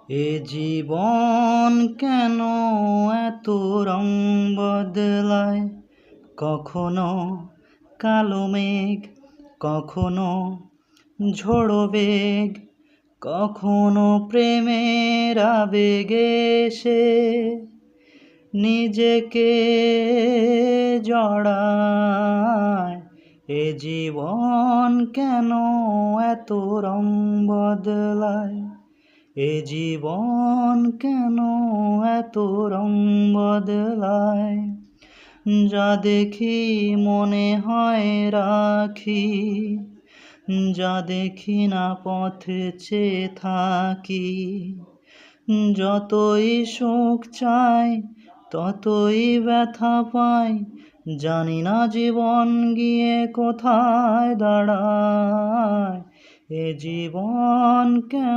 এ জীবন কেন এত রং বদলায়, কখনো কালো মেঘ, কখনো ঝোড়ো বেগ, কখনো প্রেমের আবেগে এসে নিজেকে জড়ায়। এ জীবন কেন এত রং বদলায়, এ জীবন কেন এত রং বদলায়। যা দেখি মনে হয় রাখি, যা দেখি না পথে চেয়ে থাকি। যতই সুখ চাই ততই ব্যথা পাই, জানি না জীবন গিয়ে কোথায় দাঁড়ায়। এ জীবন কেন